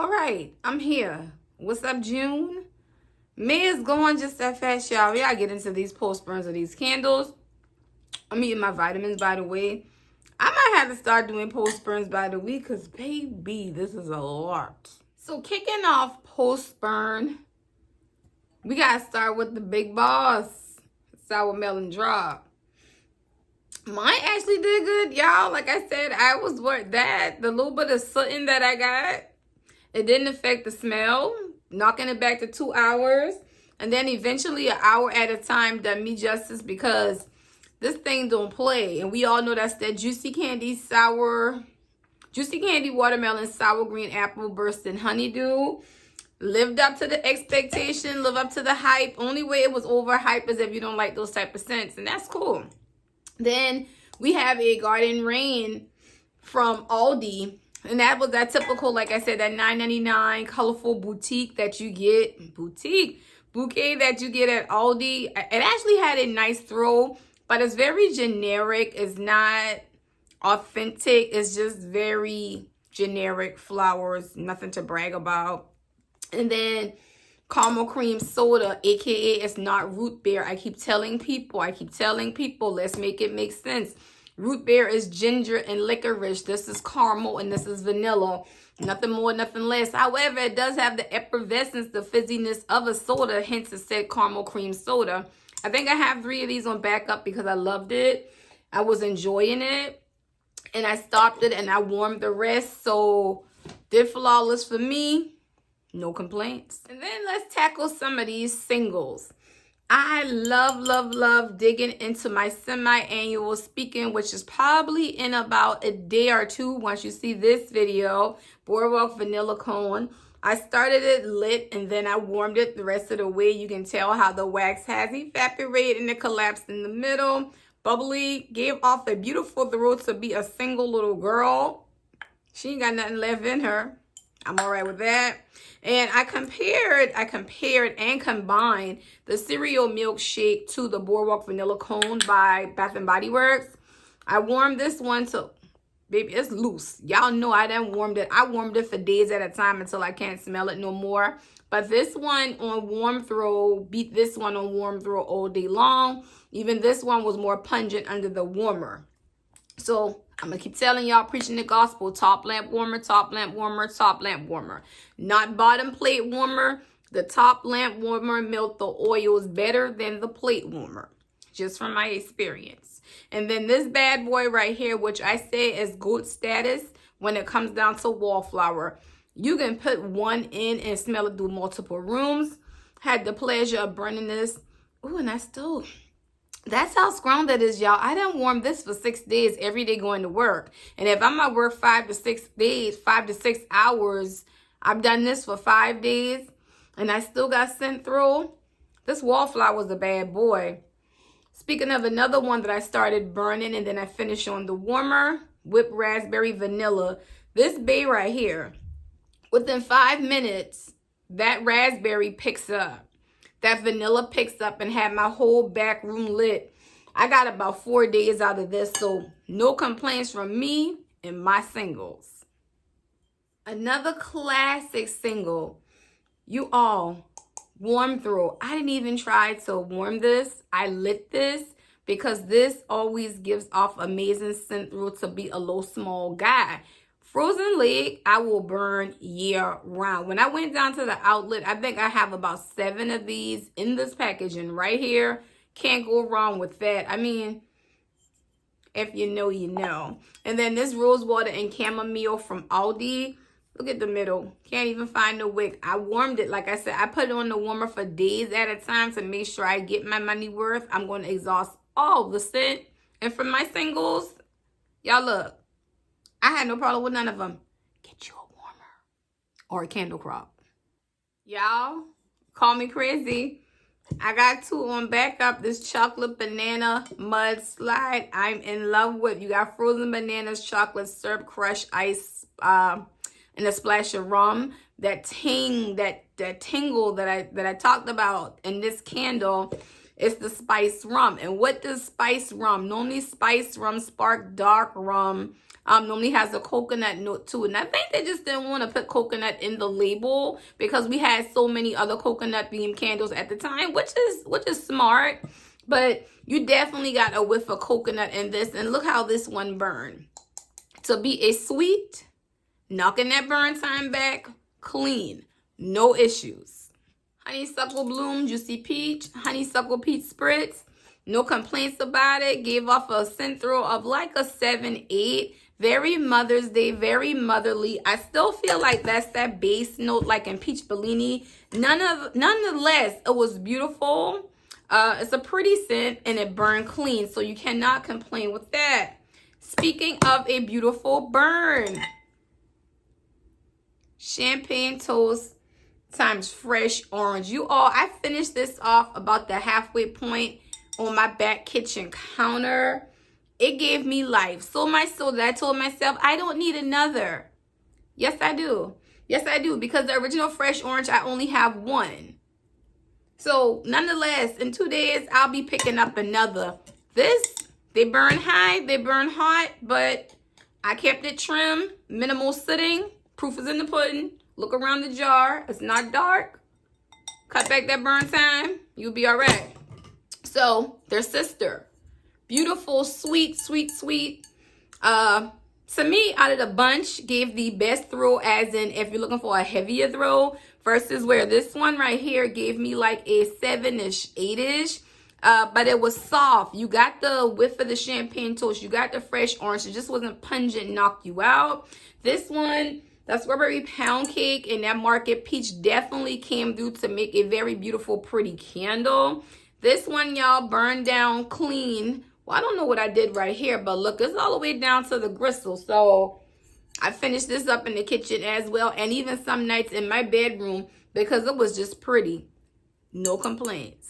All right, I'm here. What's up, June? May is going just that fast, y'all. We gotta get into these post burns of these candles. I'm eating my vitamins, by the way. I might have to start doing post burns by the week because, baby, this is a lot. So, kicking off post burn, we gotta start with the big boss, sour melon drop. Mine actually did good, y'all. Like I said, I was worth that. The little bit of sooting that I got, it didn't affect the smell. Knocking it back to 2 hours. And then eventually an hour at a time done me justice because this thing don't play. And we all know that's that juicy candy watermelon, sour green apple, bursting honeydew. Lived up to the expectation, lived up to the hype. Only way it was overhyped is if you don't like those type of scents. And that's cool. Then we have a Garden Rain from Aldi. And that was that typical, like I said, that $9.99 colorful bouquet that you get that you get at Aldi. It actually had a nice throw, but it's very generic. It's not authentic. It's just very generic flowers, nothing to brag about. And then caramel cream soda, aka it's not root beer. I keep telling people, let's make it make sense. Root beer is ginger and licorice. This is caramel and this is vanilla. Nothing more, nothing less. However, it does have the effervescence, the fizziness of a soda. Hence, it said caramel cream soda. I think I have 3 of these on backup because I loved it. I was enjoying it. And I stopped it and I warmed the rest. So, did flawless for me. No complaints. And then let's tackle some of these singles. I love digging into my semi-annual speaking, which is probably in about a day or 2 once you see this video. Boardwalk Vanilla Cone. I started it lit and then I warmed it the rest of the way. You can tell how the wax has evaporated and it collapsed in the middle. Bubbly, gave off a beautiful throat to be a single little girl. She ain't got nothing left in her. I'm all right with that. And I compared and combined the cereal milkshake to the Boardwalk Vanilla Cone by Bath & Body Works. I warmed this one to, baby, it's loose. Y'all know I done warmed it. I warmed it for days at a time until I can't smell it no more. But this one on warm throw beat this one on warm throw all day long. Even this one was more pungent under the warmer. So I'm going to keep telling y'all, preaching the gospel. Top lamp warmer, top lamp warmer, top lamp warmer. Not bottom plate warmer. The top lamp warmer melt the oils better than the plate warmer. Just from my experience. And then this bad boy right here, which I say is good status when it comes down to wallflower. You can put one in and smell it through multiple rooms. Had the pleasure of burning this. Ooh, and I still... That's how strong that is, y'all. I done warm this for 6 days every day going to work. And if I'm at work 5 to 6 days, 5 to 6 hours, I've done this for 5 days and I still got sent through. This wallflower was a bad boy. Speaking of another one that I started burning and then I finished on the warmer, whipped raspberry vanilla. This bay right here, within 5 minutes, that raspberry picks up. That vanilla picks up and had my whole back room lit. I got about 4 days out of this, so no complaints from me and my singles. Another classic single. You all, warm throw. I didn't even try to warm this. I lit this because this always gives off amazing scent through to be a low small guy. Frozen leg, I will burn year round. When I went down to the outlet, I think I have about 7 of these in this packaging right here. Can't go wrong with that. I mean, if you know, you know. And then this rose water and chamomile from Aldi. Look at the middle. Can't even find the wick. I warmed it. Like I said, I put it on the warmer for days at a time to make sure I get my money worth. I'm going to exhaust all the scent. And for my singles, y'all look. I had no problem with none of them. Get you a warmer or a candle crop. Y'all, call me crazy. I got 2 on backup. This chocolate banana mudslide I'm in love with. You got frozen bananas, chocolate syrup, crushed ice, and a splash of rum. That tingle that I talked about in this candle It's the spiced rum. And what does spiced rum? Normally spiced rum, spark dark rum, normally has a coconut note to it. And I think they just didn't want to put coconut in the label because we had so many other coconut themed candles at the time, which is smart. But you definitely got a whiff of coconut in this. And look how this one burned. To be a sweet, knocking that burn time back, clean, no issues. Honeysuckle bloom, juicy peach, honeysuckle peach spritz. No complaints about it. Gave off a scent throw of like a 7-8. Very Mother's Day, very motherly. I still feel like that's that base note like in Peach Bellini. Nonetheless, it was beautiful. It's a pretty scent and it burned clean. So you cannot complain with that. Speaking of a beautiful burn. Champagne toast times fresh orange. You all, I finished this off about the halfway point on my back kitchen counter. It gave me life. So much so that I told myself, I don't need another. Yes, I do. Yes, I do. Because the original fresh orange, I only have one. So, nonetheless, in 2 days, I'll be picking up another. This, they burn high, they burn hot, but I kept it trim, minimal sitting. Proof is in the pudding. Look around the jar. It's not dark. Cut back that burn time. You'll be all right. So, their sister. Beautiful, sweet, sweet, sweet. To me, out of the bunch, gave the best throw, as in if you're looking for a heavier throw, versus where this one right here gave me like a 7-ish, 8-ish. But it was soft. You got the whiff of the champagne toast. You got the fresh orange. It just wasn't pungent, knock you out. This one, that strawberry pound cake and that market peach definitely came through to make a very beautiful, pretty candle. This one, y'all, burned down clean. Well, I don't know what I did right here, but look, it's all the way down to the gristle. So I finished this up in the kitchen as well, and even some nights in my bedroom because it was just pretty. No complaints.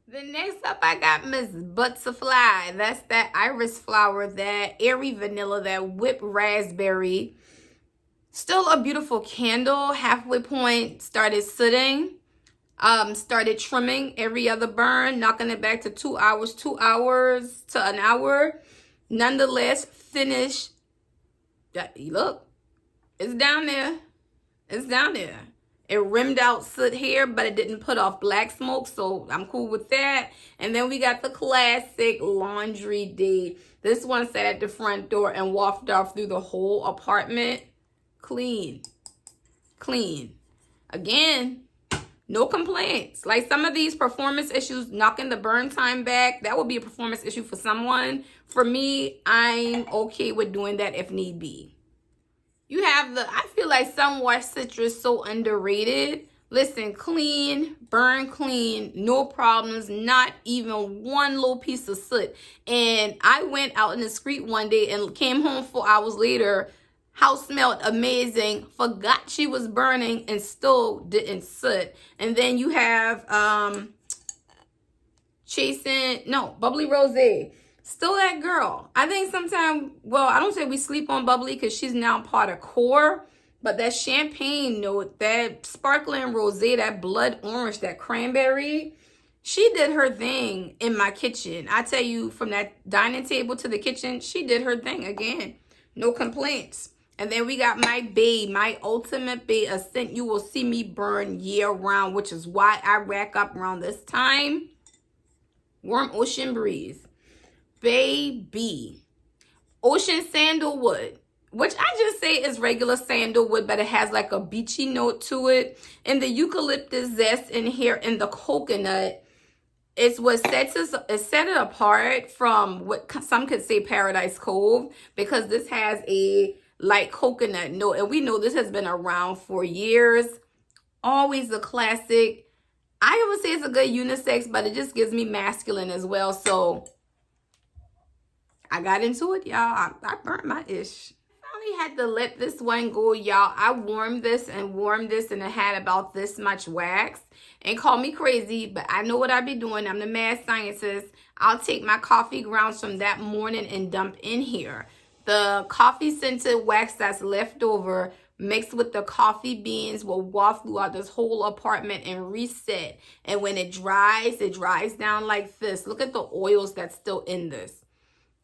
Then next up, I got Miss Butterfly. That's that iris flower, that airy vanilla, that whipped raspberry. Still a beautiful candle. Halfway point, started sitting. Started trimming every other burn, knocking it back to 2 hours to an hour. Nonetheless, finished. Look, it's down there. It's down there. It rimmed out soot here, but it didn't put off black smoke, so I'm cool with that. And then we got the classic laundry day. This one sat at the front door and wafted off through the whole apartment. Clean. Clean. Again, no complaints. Like some of these performance issues, knocking the burn time back, that would be a performance issue for someone. For me, I'm okay with doing that if need be. You have I feel like some wash citrus so underrated. Listen, clean, burn clean, no problems, not even one little piece of soot. And I went out in the street one day and came home 4 hours later. House smelled amazing, forgot she was burning and still didn't soot. And then you have Bubbly Rosé. Still that girl. I think sometimes, well, I don't say we sleep on Bubbly because she's now part of Core. But that champagne note, that sparkling rosé, that blood orange, that cranberry, she did her thing in my kitchen. I tell you, from that dining table to the kitchen, she did her thing again. No complaints. And then we got my bae, my ultimate bae, a scent you will see me burn year round, which is why I rack up around this time. Warm Ocean Breeze. Baby. Ocean Sandalwood, which I just say is regular sandalwood, but it has like a beachy note to it. And the eucalyptus zest in here and the coconut is what set it apart from what some could say Paradise Cove, because this has a light coconut note. And we know this has been around for years. Always a classic. I would say it's a good unisex, but it just gives me masculine as well. So I got into it, y'all. I burnt my ish. Had to let this one go, y'all. I warmed this and it had about this much wax. And call me crazy, but I know what I be doing. I'm the mad scientist. I'll take my coffee grounds from that morning and dump in here. The coffee scented wax that's left over mixed with the coffee beans will waft throughout this whole apartment and reset. And when it dries down like this. Look at the oils that's still in this.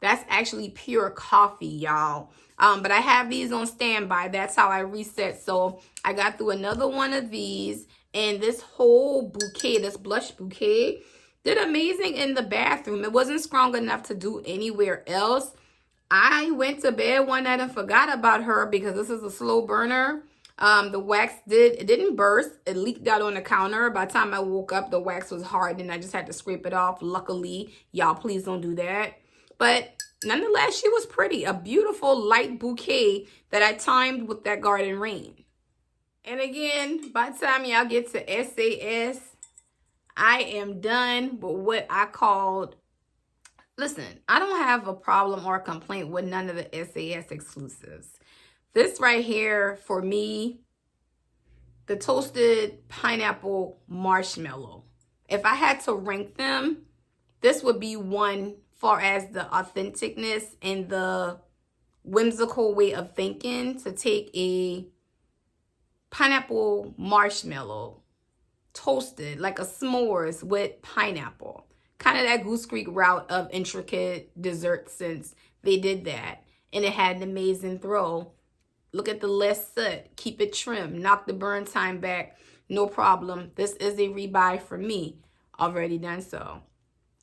That's actually pure coffee, y'all. But I have these on standby. That's how I reset. So I got through another one of these. And this whole bouquet, this blush bouquet, did amazing in the bathroom. It wasn't strong enough to do anywhere else. I went to bed one night and forgot about her because this is a slow burner. The wax didn't burst. It leaked out on the counter. By the time I woke up, the wax was hard and I just had to scrape it off. Luckily, y'all, please don't do that. But nonetheless, she was pretty. A beautiful light bouquet that I timed with that Garden Rain. And again, by the time y'all get to SAS, I am done with what I called... Listen, I don't have a problem or a complaint with none of the SAS exclusives. This right here, for me, the toasted pineapple marshmallow. If I had to rank them, this would be one far as the authenticness and the whimsical way of thinking to take a pineapple marshmallow toasted like a s'mores with pineapple. Kind of that Goose Creek route of intricate dessert since they did that. And it had an amazing throw. Look at the less soot. Keep it trim. Knock the burn time back. No problem. This is a rebuy for me. Already done so.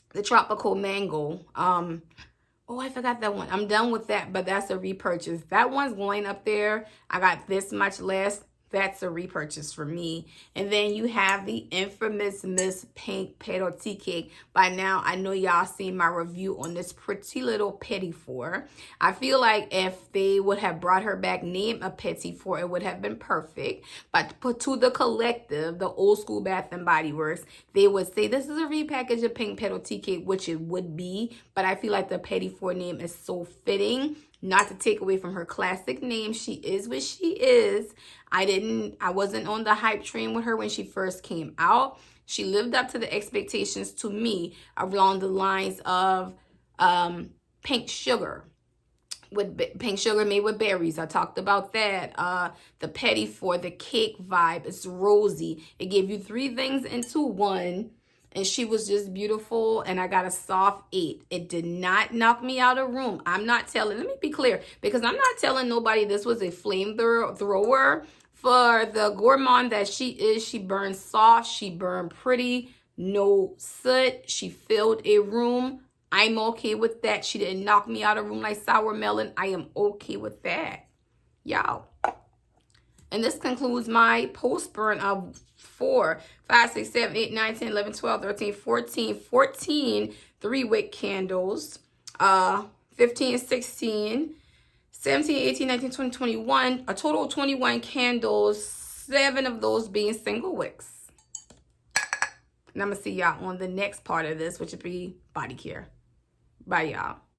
The tropical mango. Oh, I forgot that one. I'm done with that, but that's a repurchase. That one's going up there. I got this much less. That's a repurchase for me. And then you have the infamous Miss Pink Petal Tea Cake. By now, I know y'all seen my review on this pretty little Petit Four. I feel like if they would have brought her back, named a Petit Four, it would have been perfect. But put to the collective, the old school Bath and Body Works, they would say this is a repackage of Pink Petal Tea Cake, which it would be. But I feel like the Petit Four name is so fitting. Not to take away from her classic name. She is what she is. I wasn't on the hype train with her when she first came out. She lived up to the expectations to me along the lines of pink sugar. With pink sugar made with berries. I talked about that. The Petit Four, the cake vibe. It's rosy. It gave you 3 things into one. And she was just beautiful, and I got a soft 8. It did not knock me out of room. I'm not telling, let me be clear, because I'm not telling nobody this was a flamethrower. For the gourmand that she is, she burned soft, she burned pretty, no soot. She filled a room. I'm okay with that. She didn't knock me out of room like sour melon. I am okay with that, y'all. And this concludes my post burn of 4, 5, 6, 7, 8, 9, 10, 11, 12, 13, 14 3-wick candles, 15, 16, 17, 18, 19, 20, 21, a total of 21 candles, 7 of those being single wicks. And I'm going to see y'all on the next part of this, which would be body care. Bye, y'all.